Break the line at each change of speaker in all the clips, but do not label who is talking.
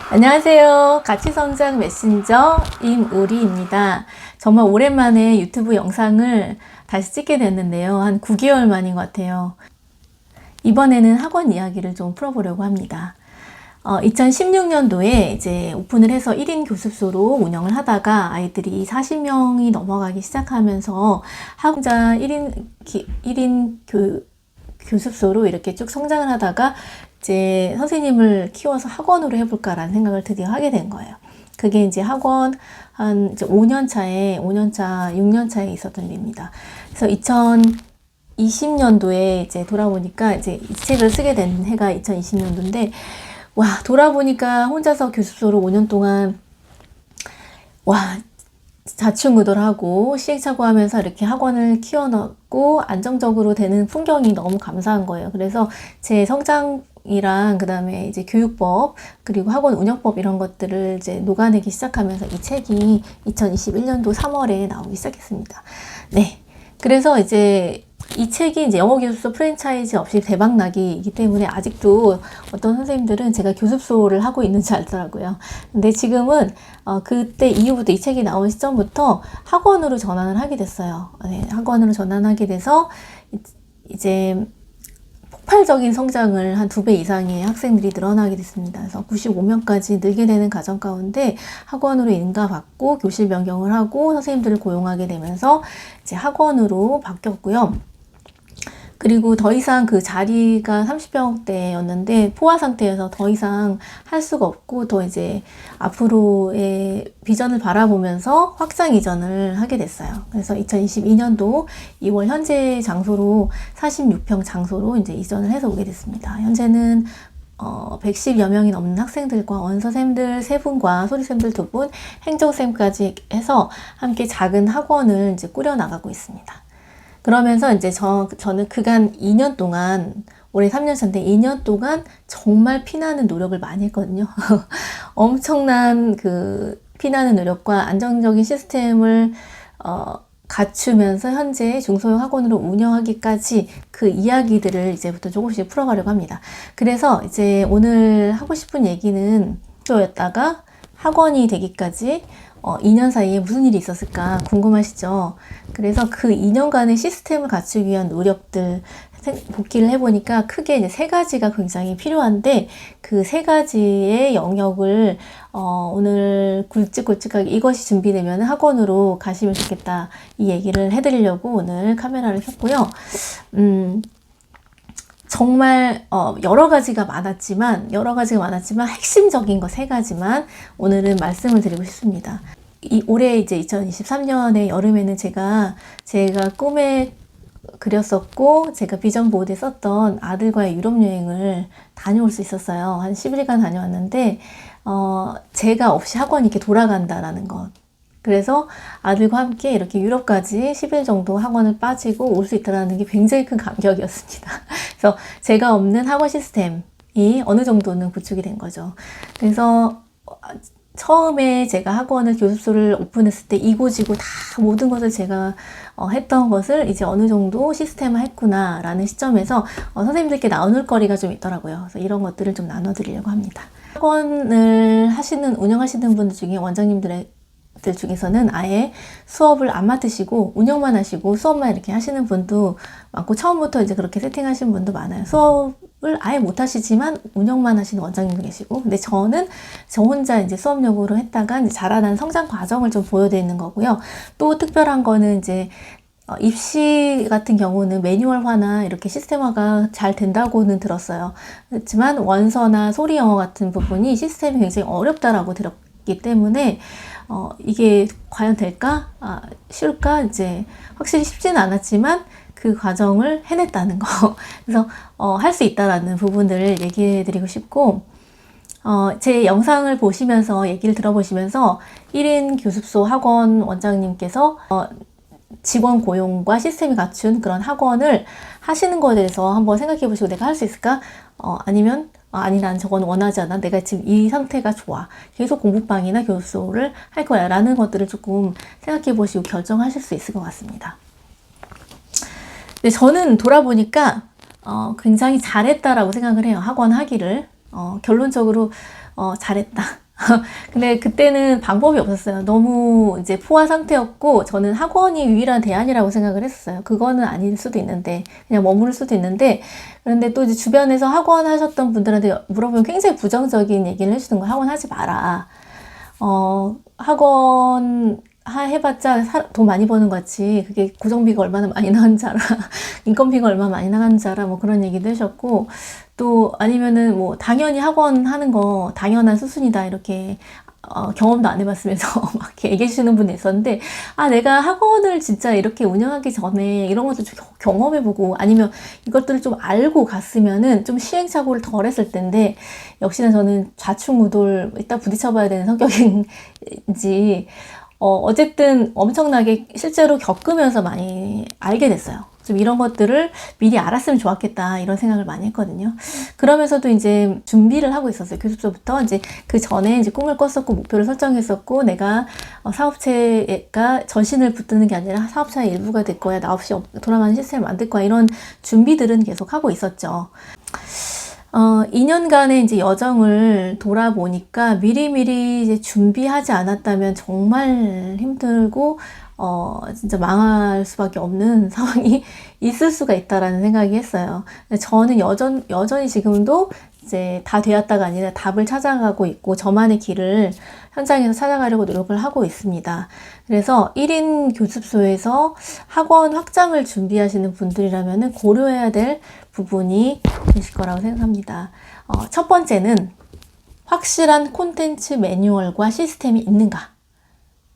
안녕하세요. 가치성장 메신저 임우리입니다. 정말 오랜만에 유튜브 영상을 다시 찍게 됐는데요. 한 9개월 만인 것 같아요. 이번에는 학원 이야기를 좀 풀어보려고 합니다. 2016년도에 이제 오픈을 해서 1인 교습소로 운영을 하다가 아이들이 40명이 넘어가기 시작하면서 학원자 1인 교습소로 이렇게 쭉 성장을 하다가 이제 선생님을 키워서 학원으로 해볼까라는 생각을 드디어 하게 된 거예요. 그게 이제 학원 한 이제 5년 차에, 6년 차에 있었던 일입니다. 그래서 2020년도에 이제 돌아보니까 이제 이 책을 쓰게 된 해가 2020년도인데, 와, 돌아보니까 혼자서 교습소로 5년 동안, 와, 자충우돌하고 시행착오하면서 이렇게 학원을 키워놨고 안정적으로 되는 풍경이 너무 감사한 거예요. 그래서 제 성장이랑 그다음에 이제 교육법 그리고 학원 운영법 이런 것들을 이제 녹아내기 시작하면서 이 책이 2021년도 3월에 나오기 시작했습니다. 네. 그래서 이제 이 책이 이제 영어 교습소 프랜차이즈 없이 대박나기이기 때문에 아직도 어떤 선생님들은 제가 교습소를 하고 있는지 알더라고요. 근데 지금은 그때 이후부터 이 책이 나온 시점부터 학원으로 전환을 하게 됐어요. 네, 학원으로 전환하게 돼서 이제 폭발적인 성장을 한 2배 이상의 학생들이 늘어나게 됐습니다. 그래서 95명까지 늘게 되는 과정 가운데 학원으로 인가받고 교실 변경을 하고 선생님들을 고용하게 되면서 이제 학원으로 바뀌었고요. 그리고 더 이상 그 자리가 30평대였는데 포화 상태여서 더 이상 할 수가 없고 더 이제 앞으로의 비전을 바라보면서 확장 이전을 하게 됐어요. 그래서 2022년도 2월 현재 장소로 46평 장소로 이제 이전을 해서 오게 됐습니다. 현재는 110여 명이 넘는 학생들과 원서쌤들 3분과 소리쌤들 2분, 행정쌤까지 해서 함께 작은 학원을 이제 꾸려나가고 있습니다. 그러면서 이제 저는 그간 2년 동안, 올해 3년 차인데 2년 동안 정말 피나는 노력을 많이 했거든요. 엄청난 그 피나는 노력과 안정적인 시스템을 갖추면서 현재 중소형 학원으로 운영하기까지 그 이야기들을 이제부터 조금씩 풀어가려고 합니다. 그래서 이제 오늘 하고 싶은 얘기는 였다가 학원이 되기까지 2년 사이에 무슨 일이 있었을까 궁금하시죠? 그래서 그 2년간의 시스템을 갖추기 위한 노력들 복기를 해보니까 크게 이제 3가지가 굉장히 필요한데 그 3가지의 영역을 오늘 굵직굵직하게 이것이 준비되면 학원으로 가시면 좋겠다 이 얘기를 해드리려고 오늘 카메라를 켰고요. 정말 여러 가지가 많았지만 핵심적인 거 3가지만 오늘은 말씀을 드리고 싶습니다. 올해 이제 2023년의 여름에는 제가 꿈에 그렸었고 제가 비전 보드에 썼던 아들과의 유럽 여행을 다녀올 수 있었어요. 한 10일간 다녀왔는데 제가 없이 학원이 이렇게 돌아간다라는 것. 그래서 아들과 함께 이렇게 유럽까지 10일 정도 학원을 빠지고 올 수 있다는 게 굉장히 큰 감격이었습니다. 그래서 제가 없는 학원 시스템이 어느 정도는 구축이 된 거죠. 그래서 처음에 제가 학원을 교습소를 오픈했을 때 이고지고 다 모든 것을 제가 했던 것을 이제 어느 정도 시스템화 했구나 라는 시점에서 선생님들께 나눌 거리가 좀 있더라고요. 그래서 이런 것들을 좀 나눠드리려고 합니다. 학원을 운영하시는 분들 중에 원장님들 중에서는 아예 수업을 안 맡으시고 운영만 하시고 수업만 이렇게 하시는 분도 많고 처음부터 이제 그렇게 세팅하신 분도 많아요. 수업을 아예 못 하시지만 운영만 하시는 원장님도 계시고, 근데 저는 저 혼자 이제 수업용으로 했다가 이제 자라난 성장 과정을 좀 보여드리는 거고요. 또 특별한 거는 이제 입시 같은 경우는 매뉴얼화나 이렇게 시스템화가 잘 된다고는 들었어요. 그렇지만 원서나 소리 영어 같은 부분이 시스템이 굉장히 어렵다라고 들었기 때문에 이게 과연 될까? 쉬울까? 이제 확실히 쉽지는 않았지만 그 과정을 해냈다는 거. 그래서 할 수 있다라는 부분들을 얘기해 드리고 싶고, 제 영상을 보시면서 얘기를 들어보시면서 1인 교습소 학원 원장님께서 직원 고용과 시스템이 갖춘 그런 학원을 하시는 거에 대해서 한번 생각해 보시고 내가 할 수 있을까? 아니면 아니 난 저건 원하지 않아. 내가 지금 이 상태가 좋아. 계속 공부방이나 교습소를 할 거야. 라는 것들을 조금 생각해 보시고 결정하실 수 있을 것 같습니다. 근데 저는 돌아보니까 굉장히 잘했다라고 생각을 해요. 학원 하기를. 결론적으로 잘했다. 근데 그때는 방법이 없었어요. 너무 이제 포화 상태였고 저는 학원이 유일한 대안이라고 생각을 했었어요. 그거는 아닐 수도 있는데 그냥 머무를 수도 있는데 그런데 또 이제 주변에서 학원 하셨던 분들한테 물어보면 굉장히 부정적인 얘기를 해주는 거예요. 학원 하지 마라. 학원 해봤자 돈 많이 버는 것 같이 그게 고정비가 얼마나 많이 나가는 줄 알아. 인건비가 얼마나 많이 나가는 줄 알아. 뭐 그런 얘기도 하셨고 또 아니면은 뭐 당연히 학원 하는 거 당연한 수순이다 이렇게 경험도 안 해봤으면서 막 이렇게 얘기해 주시는 분이 있었는데 내가 학원을 진짜 이렇게 운영하기 전에 이런 것도 좀 경험해보고 아니면 이것들을 좀 알고 갔으면은 좀 시행착오를 덜 했을 텐데 역시나 저는 좌충우돌 이따 부딪혀봐야 되는 성격인지 어쨌든 엄청나게 실제로 겪으면서 많이 알게 됐어요. 좀 이런 것들을 미리 알았으면 좋았겠다 이런 생각을 많이 했거든요. 그러면서도 이제 준비를 하고 있었어요. 교습소부터 이제 그 전에 이제 꿈을 꿨었고 목표를 설정했었고 내가 사업체가 전신을 붙드는 게 아니라 사업체의 일부가 될 거야. 나 없이 돌아가는 시스템을 만들 거야. 이런 준비들은 계속 하고 있었죠. 2년간의 이제 여정을 돌아보니까 미리미리 이제 준비하지 않았다면 정말 힘들고, 진짜 망할 수밖에 없는 상황이 있을 수가 있다라는 생각이 했어요. 저는 여전히 지금도 이제 다 되었다가 아니라 답을 찾아가고 있고, 저만의 길을 현장에서 찾아가려고 노력을 하고 있습니다. 그래서 1인 교습소에서 학원 확장을 준비하시는 분들이라면 고려해야 될 부분이 되실 거라고 생각합니다. 첫 번째는 확실한 콘텐츠 매뉴얼과 시스템이 있는가.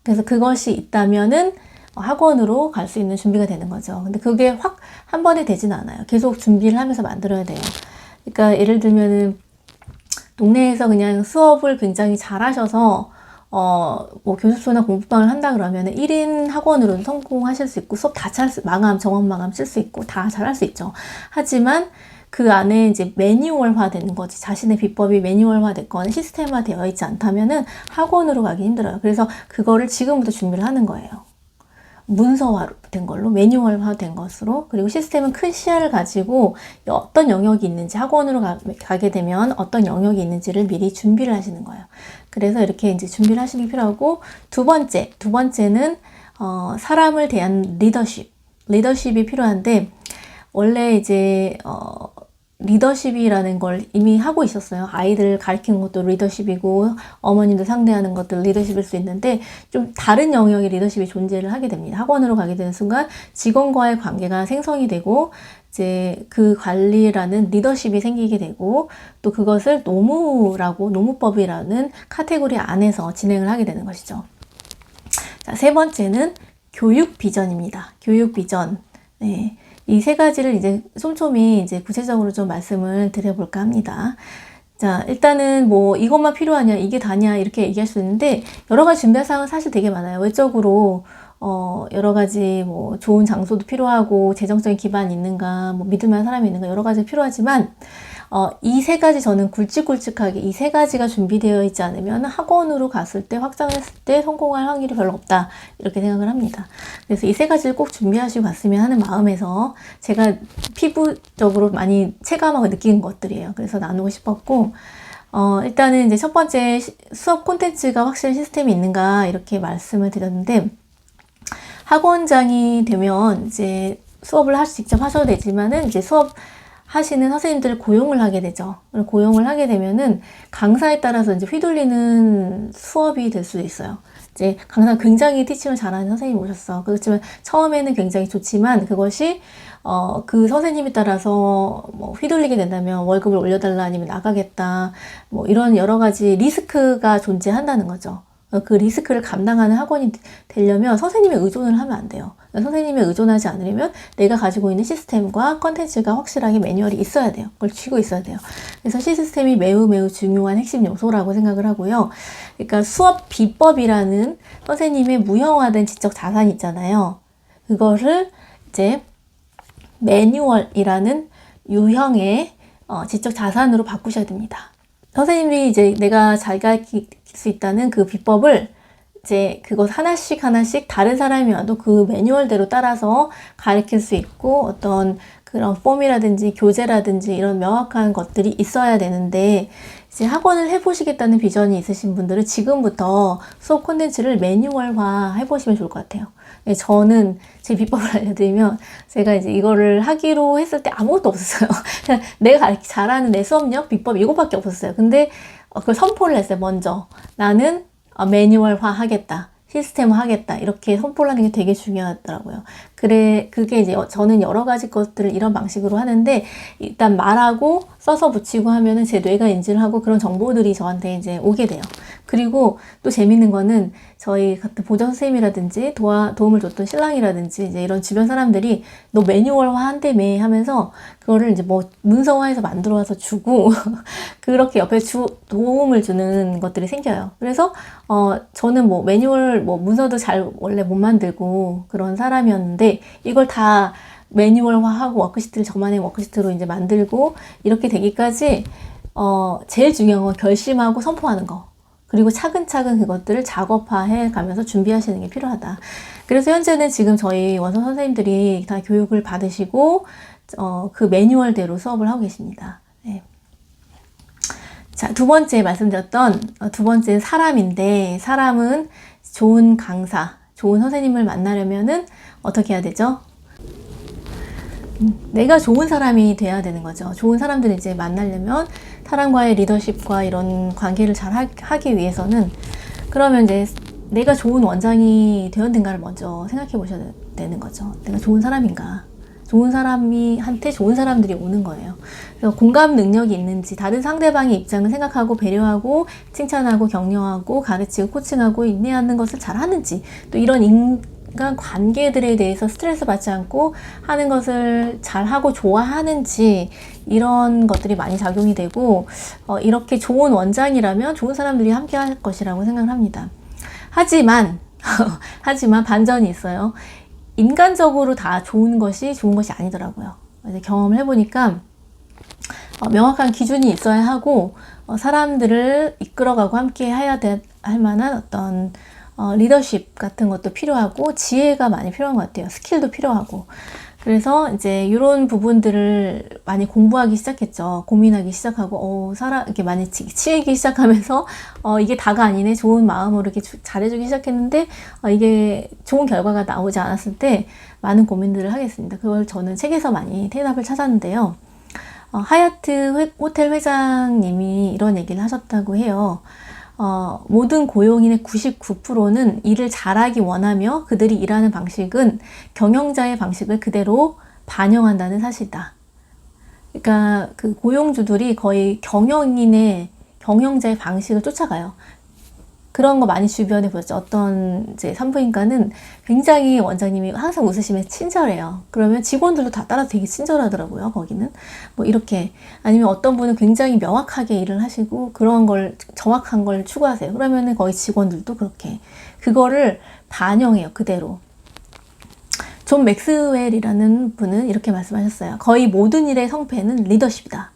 그래서 그것이 있다면은 학원으로 갈 수 있는 준비가 되는 거죠. 근데 그게 확 한 번에 되지는 않아요. 계속 준비를 하면서 만들어야 돼요. 그러니까 예를 들면은 동네에서 그냥 수업을 굉장히 잘하셔서 뭐 교습소나 공부방을 한다 그러면 1인 학원으로도 성공하실 수 있고 수업 다 마감, 정원 마감 칠 수 있고 다 잘할 수 있죠. 하지만 그 안에 이제 매뉴얼화 되는 거지. 자신의 비법이 매뉴얼화 됐거나 시스템화 되어 있지 않다면은 학원으로 가기 힘들어요. 그래서 그거를 지금부터 준비를 하는 거예요. 문서화된 걸로, 매뉴얼화 된 것으로, 그리고 시스템은 큰 시야를 가지고 어떤 영역이 있는지 학원으로 가게 되면 어떤 영역이 있는지를 미리 준비를 하시는 거예요. 그래서 이렇게 이제 준비를 하시는 게 필요하고, 두 번째는 사람을 대한 리더십이 필요한데, 원래 이제 리더십이라는 걸 이미 하고 있었어요. 아이들 가르치는 것도 리더십이고 어머님들 상대하는 것도 리더십일 수 있는데 좀 다른 영역의 리더십이 존재를 하게 됩니다. 학원으로 가게 되는 순간 직원과의 관계가 생성이 되고 이제 그 관리라는 리더십이 생기게 되고 또 그것을 노무법이라는 카테고리 안에서 진행을 하게 되는 것이죠. 자, 세 번째는 교육 비전입니다. 교육 비전. 네. 이 세 가지를 이제 촘촘히 이제 구체적으로 좀 말씀을 드려볼까 합니다. 자, 일단은 뭐 이것만 필요하냐, 이게 다냐, 이렇게 얘기할 수 있는데, 여러 가지 준비할 사항은 사실 되게 많아요. 외적으로, 여러 가지 뭐 좋은 장소도 필요하고, 재정적인 기반이 있는가, 뭐 믿을 만한 사람이 있는가, 여러 가지 필요하지만, 이 세 가지 저는 굵직굵직하게 이 세 가지가 준비되어 있지 않으면 학원으로 갔을 때 확장했을 때 성공할 확률이 별로 없다 이렇게 생각을 합니다. 그래서 이 세 가지를 꼭 준비하시고 갔으면 하는 마음에서 제가 피부적으로 많이 체감하고 느낀 것들이에요. 그래서 나누고 싶었고 일단은 이제 첫 번째 수업 콘텐츠가 확실한 시스템이 있는가 이렇게 말씀을 드렸는데 학원장이 되면 이제 수업을 직접 하셔도 되지만은 이제 수업 하시는 선생님들을 고용을 하게 되죠. 고용을 하게 되면은 강사에 따라서 이제 휘둘리는 수업이 될 수도 있어요. 이제 강사 굉장히 티칭을 잘하는 선생님이 오셨어. 그렇지만 처음에는 굉장히 좋지만 그것이 그 선생님에 따라서 뭐 휘둘리게 된다면 월급을 올려달라 아니면 나가겠다 뭐 이런 여러 가지 리스크가 존재한다는 거죠. 그 리스크를 감당하는 학원이 되려면 선생님의 의존을 하면 안 돼요. 선생님에 의존하지 않으려면 내가 가지고 있는 시스템과 컨텐츠가 확실하게 매뉴얼이 있어야 돼요. 그걸 쥐고 있어야 돼요. 그래서 시스템이 매우 중요한 핵심 요소라고 생각을 하고요. 그러니까 수업 비법이라는 선생님의 무형화된 지적 자산이 있잖아요. 그거를 이제 매뉴얼이라는 유형의 지적 자산으로 바꾸셔야 됩니다. 선생님이 이제 내가 잘 가르칠 수 있다는 그 비법을 이제 그것 하나씩 다른 사람이 와도 그 매뉴얼대로 따라서 가르칠 수 있고 어떤 그런 폼이라든지 교재라든지 이런 명확한 것들이 있어야 되는데, 이제 학원을 해보시겠다는 비전이 있으신 분들은 지금부터 수업 콘텐츠를 매뉴얼화 해보시면 좋을 것 같아요. 네, 저는 제 비법을 알려드리면, 제가 이제 이거를 하기로 했을 때 아무것도 없었어요. 그냥 내가 가르치 잘하는 내 수업력, 비법 이거밖에 없었어요. 근데 그걸 선포를 했어요. 먼저 나는 매뉴얼화 하겠다, 시스템화 하겠다, 이렇게 선포를 하는 게 되게 중요하더라고요. 그게 이제 저는 여러 가지 것들을 이런 방식으로 하는데, 일단 말하고 써서 붙이고 하면은 제 뇌가 인지를 하고 그런 정보들이 저한테 이제 오게 돼요. 그리고 또 재밌는 거는 저희 같은 보조 선생님이라든지 도움을 줬던 신랑이라든지 이제 이런 주변 사람들이 너 매뉴얼화 한다며 하면서 그거를 이제 뭐 문서화해서 만들어 와서 주고 그렇게 옆에 도움을 주는 것들이 생겨요. 그래서 저는 뭐 매뉴얼 뭐 문서도 잘 원래 못 만들고 그런 사람이었는데, 이걸 다 매뉴얼화하고 워크시트를 저만의 워크시트로 이제 만들고 이렇게 되기까지 제일 중요한 건 결심하고 선포하는 거, 그리고 차근차근 그것들을 작업화해 가면서 준비하시는 게 필요하다. 그래서 현재는 지금 저희 원서 선생님들이 다 교육을 받으시고 그 매뉴얼대로 수업을 하고 계십니다. 네. 자, 두 번째 말씀드렸던 두 번째는 사람인데, 사람은 좋은 강사, 좋은 선생님을 만나려면은 어떻게 해야 되죠? 내가 좋은 사람이 돼야 되는 거죠. 좋은 사람들을 이제 만나려면 사람과의 리더십과 이런 관계를 잘 하기 위해서는, 그러면 이제 내가 좋은 원장이 되었는가를 먼저 생각해 보셔야 되는 거죠. 내가 좋은 사람인가? 좋은 사람한테 좋은 사람들이 오는 거예요. 그래서 공감 능력이 있는지, 다른 상대방의 입장을 생각하고 배려하고 칭찬하고 격려하고 가르치고 코칭하고 인내하는 것을 잘 하는지, 또 이런 인간 관계들에 대해서 스트레스 받지 않고 하는 것을 잘하고 좋아하는지, 이런 것들이 많이 작용이 되고, 이렇게 좋은 원장이라면 좋은 사람들이 함께 할 것이라고 생각을 합니다. 하지만 반전이 있어요. 인간적으로 다 좋은 것이 아니더라고요. 경험을 해보니까 명확한 기준이 있어야 하고, 사람들을 이끌어가고 함께 할 만한 어떤 리더십 같은 것도 필요하고, 지혜가 많이 필요한 것 같아요. 스킬도 필요하고. 그래서 이제 이런 부분들을 많이 공부하기 시작했죠. 고민하기 시작하고, 이렇게 많이 치이기 시작하면서, 이게 다가 아니네. 좋은 마음으로 이렇게 잘해주기 시작했는데, 이게 좋은 결과가 나오지 않았을 때 많은 고민들을 하겠습니다. 그걸 저는 책에서 많이 대답을 찾았는데요. 하얏트 호텔 회장님이 이런 얘기를 하셨다고 해요. 모든 고용인의 99%는 일을 잘하기 원하며 그들이 일하는 방식은 경영자의 방식을 그대로 반영한다는 사실이다. 그러니까 그 고용주들이 거의 경영자의 방식을 쫓아가요. 그런 거 많이 주변에 보셨죠. 어떤 이제 산부인과는 굉장히 원장님이 항상 웃으시면 친절해요. 그러면 직원들도 다 따라 되게 친절하더라고요, 거기는. 뭐 이렇게. 아니면 어떤 분은 굉장히 명확하게 일을 하시고 그런 걸, 정확한 걸 추구하세요. 그러면은 거기 직원들도 그렇게. 그거를 반영해요, 그대로. 존 맥스웰이라는 분은 이렇게 말씀하셨어요. 거의 모든 일의 성패는 리더십이다.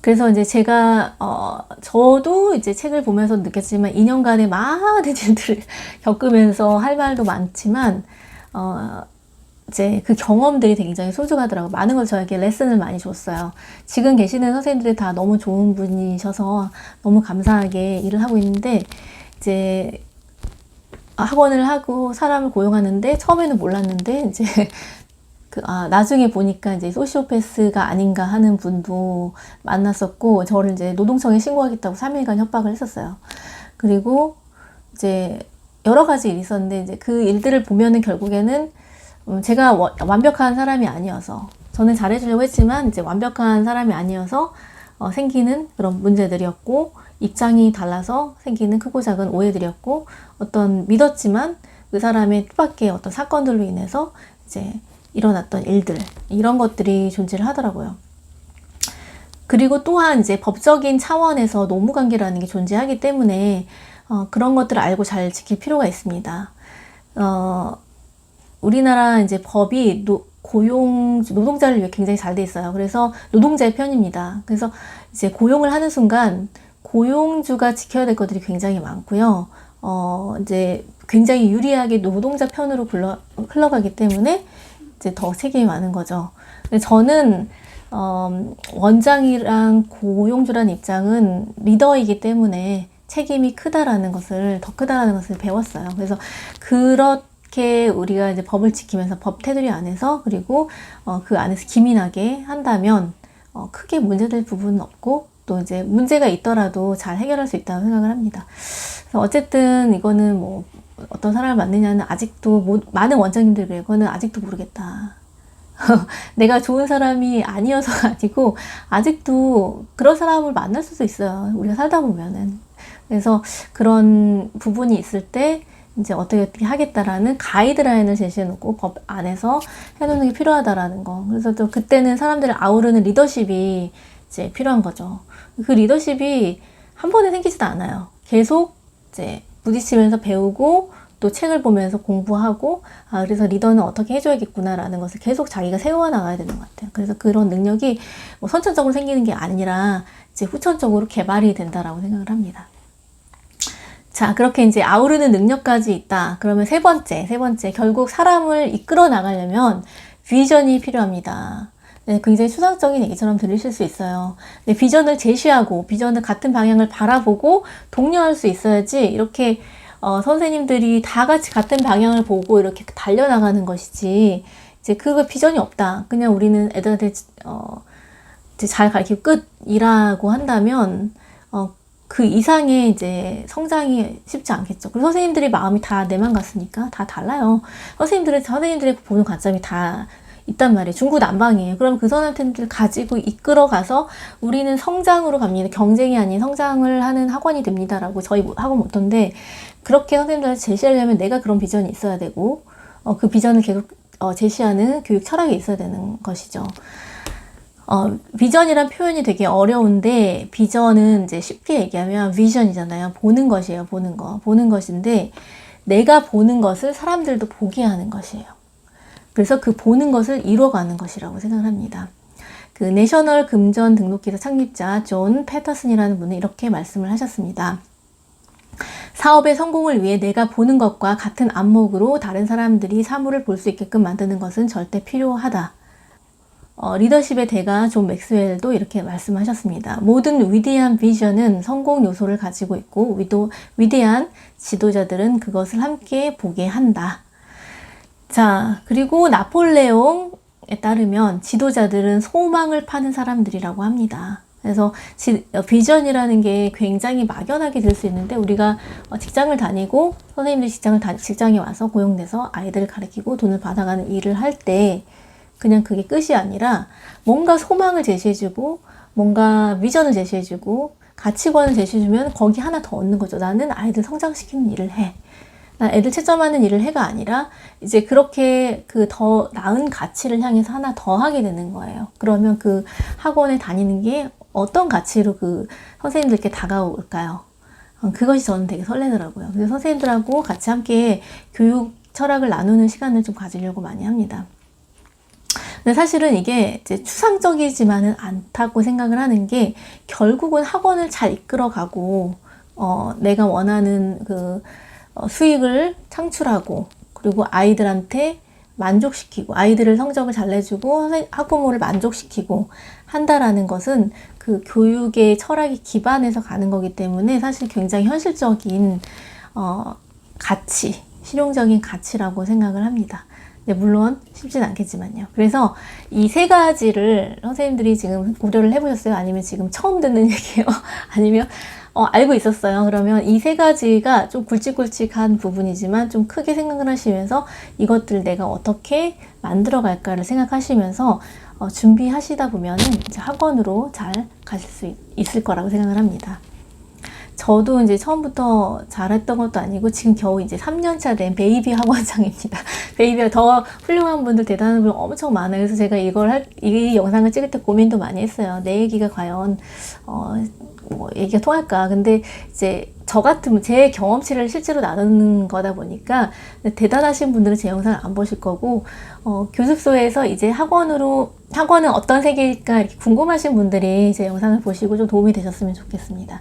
그래서 이제 제가 저도 이제 책을 보면서 느꼈지만 2년간의 많은 일들을 겪으면서 할 말도 많지만 이제 그 경험들이 굉장히 소중하더라고요. 많은 걸 저에게 레슨을 많이 줬어요. 지금 계시는 선생님들이 다 너무 좋은 분이셔서 너무 감사하게 일을 하고 있는데, 이제 학원을 하고 사람을 고용하는데 처음에는 몰랐는데 이제 나중에 보니까 이제 소시오패스가 아닌가 하는 분도 만났었고, 저를 이제 노동청에 신고하겠다고 3일간 협박을 했었어요. 그리고 이제 여러 가지 일이 있었는데, 이제 그 일들을 보면은 결국에는 제가 완벽한 사람이 아니어서, 저는 잘해주려고 했지만 이제 완벽한 사람이 아니어서 생기는 그런 문제들이었고, 입장이 달라서 생기는 크고 작은 오해들이었고, 어떤 믿었지만 그 사람의 뜻밖의 어떤 사건들로 인해서 이제 일어났던 일들, 이런 것들이 존재를 하더라고요. 그리고 또한 이제 법적인 차원에서 노무관계라는 게 존재하기 때문에 그런 것들을 알고 잘 지킬 필요가 있습니다. 우리나라 이제 법이 노동자를 위해 굉장히 잘 돼 있어요. 그래서 노동자의 편입니다. 그래서 이제 고용을 하는 순간 고용주가 지켜야 될 것들이 굉장히 많고요. 이제 굉장히 유리하게 노동자 편으로 흘러가기 때문에 이제 더 책임이 많은 거죠. 근데 저는 원장이랑 고용주라는 입장은 리더이기 때문에 책임이 크다라는 것을, 더 크다라는 것을 배웠어요. 그래서 그렇게 우리가 이제 법을 지키면서 법 테두리 안에서, 그리고 그 안에서 기민하게 한다면 크게 문제될 부분은 없고, 또 이제 문제가 있더라도 잘 해결할 수 있다고 생각을 합니다. 그래서 어쨌든 이거는 뭐 어떤 사람을 만느냐는 아직도 많은 원장님들 그래요. 그거는 아직도 모르겠다. 내가 좋은 사람이 아니어서가 아니고 아직도 그런 사람을 만날 수도 있어요. 우리가 살다 보면은. 그래서 그런 부분이 있을 때 이제 어떻게 하겠다라는 가이드라인을 제시해 놓고 법 안에서 해놓는 게 필요하다라는 거. 그래서 또 그때는 사람들을 아우르는 리더십이 이제 필요한 거죠. 그 리더십이 한 번에 생기지도 않아요. 계속 이제 부딪히면서 배우고 또 책을 보면서 공부하고, 그래서 리더는 어떻게 해줘야겠구나라는 것을 계속 자기가 세워 나가야 되는 것 같아요. 그래서 그런 능력이 뭐 선천적으로 생기는 게 아니라 이제 후천적으로 개발이 된다라고 생각을 합니다. 자, 그렇게 이제 아우르는 능력까지 있다. 그러면 세 번째, 결국 사람을 이끌어 나가려면 비전이 필요합니다. 네, 굉장히 추상적인 얘기처럼 들리실 수 있어요. 네, 비전을 제시하고, 비전을 같은 방향을 바라보고 독려할 수 있어야지, 이렇게 선생님들이 다 같이 같은 방향을 보고 이렇게 달려나가는 것이지, 이제 그거 비전이 없다. 그냥 우리는 애들한테 이제 잘 가르치고 끝이라고 한다면 그 이상의 이제 성장이 쉽지 않겠죠. 그리고 선생님들이 마음이 다 내만 같으니까 다 달라요. 선생님들의 보는 관점이 다 있단 말이에요. 중구난방이에요. 그럼 그 선생님들 가지고 이끌어가서 우리는 성장으로 갑니다. 경쟁이 아닌 성장을 하는 학원이 됩니다라고 저희 학원 모토인데, 그렇게 선생님들한테 제시하려면 내가 그런 비전이 있어야 되고, 그 비전을 계속 제시하는 교육 철학이 있어야 되는 것이죠. 비전이란 표현이 되게 어려운데, 비전은 이제 쉽게 얘기하면 비전이잖아요. 보는 것이에요. 보는 것인데, 내가 보는 것을 사람들도 보게 하는 것이에요. 그래서 그 보는 것을 이뤄가는 것이라고 생각을 합니다. 그 내셔널 금전 등록기사 창립자 존 패터슨이라는 분은 이렇게 말씀을 하셨습니다. 사업의 성공을 위해 내가 보는 것과 같은 안목으로 다른 사람들이 사물을 볼 수 있게끔 만드는 것은 절대 필요하다. 리더십의 대가 존 맥스웰도 이렇게 말씀하셨습니다. 모든 위대한 비전은 성공 요소를 가지고 있고, 위대한 지도자들은 그것을 함께 보게 한다. 자, 그리고 나폴레옹에 따르면 지도자들은 소망을 파는 사람들이라고 합니다. 그래서 비전이라는 게 굉장히 막연하게 들 수 있는데, 우리가 직장을 다니고 선생님들이 직장에 와서 고용돼서 아이들을 가르치고 돈을 받아가는 일을 할 때 그냥 그게 끝이 아니라 뭔가 소망을 제시해주고, 뭔가 비전을 제시해주고, 가치관을 제시해주면 거기 하나 더 얻는 거죠. 나는 아이들 성장시키는 일을 해. 난 애들 채점하는 일을 해가 아니라 이제 그렇게 그 더 나은 가치를 향해서 하나 더 하게 되는 거예요. 그러면 그 학원에 다니는 게 어떤 가치로 그 선생님들께 다가올까요? 그것이 저는 되게 설레더라고요. 그래서 선생님들하고 같이 함께 교육 철학을 나누는 시간을 좀 가지려고 많이 합니다. 근데 사실은 이게 이제 추상적이지만은 않다고 생각을 하는 게, 결국은 학원을 잘 이끌어가고 내가 원하는 그 수익을 창출하고, 그리고 아이들한테 만족시키고, 아이들을 성적을 잘 내주고 학부모를 만족시키고 한다라는 것은 그 교육의 철학이 기반해서 가는 거기 때문에 사실 굉장히 현실적인 가치, 실용적인 가치라고 생각을 합니다. 물론 쉽진 않겠지만요. 그래서 이 세 가지를 선생님들이 지금 고려를 해보셨어요? 아니면 지금 처음 듣는 얘기예요? 아니면 알고 있었어요? 그러면 이 세 가지가 좀 굵직굵직한 부분이지만 좀 크게 생각을 하시면서 이것들 내가 어떻게 만들어 갈까를 생각하시면서 준비하시다 보면은 이제 학원으로 잘 가실 수 있을 거라고 생각을 합니다. 저도 이제 처음부터 잘했던 것도 아니고 지금 겨우 이제 3년차 된 베이비 학원장입니다. 베이비가 더 훌륭한 분들, 대단한 분들 엄청 많아요. 그래서 제가 이 영상을 찍을 때 고민도 많이 했어요. 내 얘기가 과연 뭐 얘기가 통할까. 근데 이제 저 같으면 제 경험치를 실제로 나누는 거다 보니까 대단하신 분들은 제 영상을 안 보실 거고, 교습소에서 이제 학원은 어떤 세계일까 이렇게 궁금하신 분들이 제 영상을 보시고 좀 도움이 되셨으면 좋겠습니다.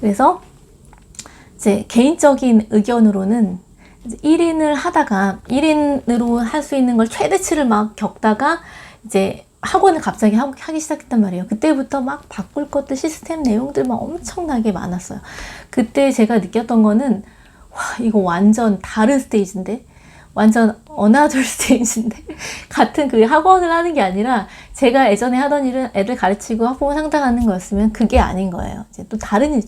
그래서 제 개인적인 의견으로는 1인을 하다가 1인으로 할 수 있는 걸 최대치를 막 겪다가 이제 학원을 갑자기 하기 시작했단 말이에요. 그때부터 막 바꿀 것들, 시스템 내용들 막 엄청나게 많았어요. 그때 제가 느꼈던 거는, 와, 이거 완전 다른 스테이지인데? 완전 어나더 스테이지인데? 같은 그 학원을 하는 게 아니라 제가 예전에 하던 일은 애들 가르치고 학부모 상담하는 거였으면 그게 아닌 거예요. 이제 또 다른 일,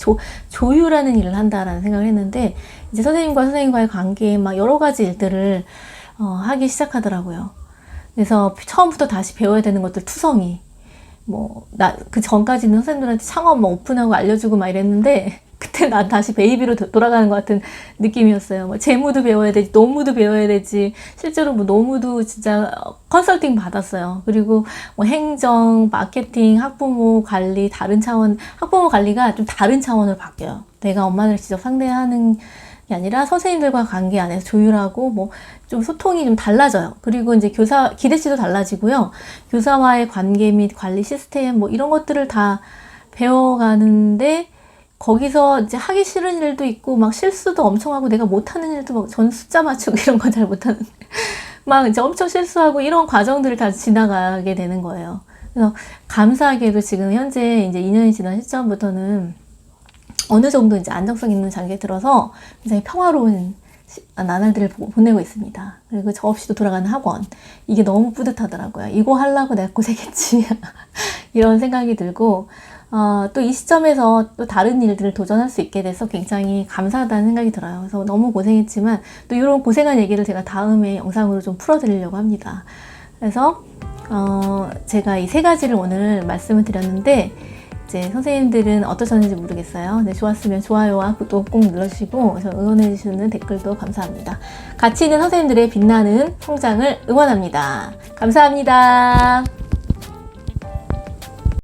조율하는 일을 한다라는 생각을 했는데, 이제 선생님과의 관계에 막 여러 가지 일들을 하기 시작하더라고요. 그래서 처음부터 다시 배워야 되는 것들 투성이, 그 전까지는 선생님들한테 창업 오픈하고 알려주고 막 이랬는데, 그때 난 다시 베이비로 돌아가는 것 같은 느낌이었어요. 재무도 배워야 되지, 노무도 배워야 되지, 실제로 노무도 진짜 컨설팅 받았어요. 그리고 행정, 마케팅, 학부모 관리, 다른 차원, 학부모 관리가 좀 다른 차원으로 바뀌어요. 내가 엄마를 직접 상대하는 게 아니라 선생님들과 관계 안에서 조율하고 좀 소통이 좀 달라져요. 그리고 이제 기대치도 달라지고요. 교사와의 관계 및 관리 시스템 이런 것들을 다 배워가는데, 거기서 이제 하기 싫은 일도 있고 막 실수도 엄청 하고 내가 못하는 일도 전 숫자 맞추고 이런 거 잘 못하는데 막 이제 엄청 실수하고 이런 과정들을 다 지나가게 되는 거예요. 그래서 감사하게도 지금 현재 이제 2년이 지난 시점부터는 어느 정도 이제 안정성 있는 단계에 들어서 굉장히 평화로운 나날들을 보내고 있습니다. 그리고 저 없이도 돌아가는 학원, 이게 너무 뿌듯하더라고요. 이거 하려고 내가 고생했지 이런 생각이 들고, 또 이 시점에서 또 다른 일들을 도전할 수 있게 돼서 굉장히 감사하다는 생각이 들어요. 그래서 너무 고생했지만 또 이런 고생한 얘기를 제가 다음에 영상으로 좀 풀어드리려고 합니다. 그래서 제가 이 세 가지를 오늘 말씀을 드렸는데, 이제 선생님들은 어떠셨는지 모르겠어요. 네, 좋았으면 좋아요와 구독 꼭 눌러주시고 응원해주시는 댓글도 감사합니다. 가치 있는 선생님들의 빛나는 성장을 응원합니다. 감사합니다.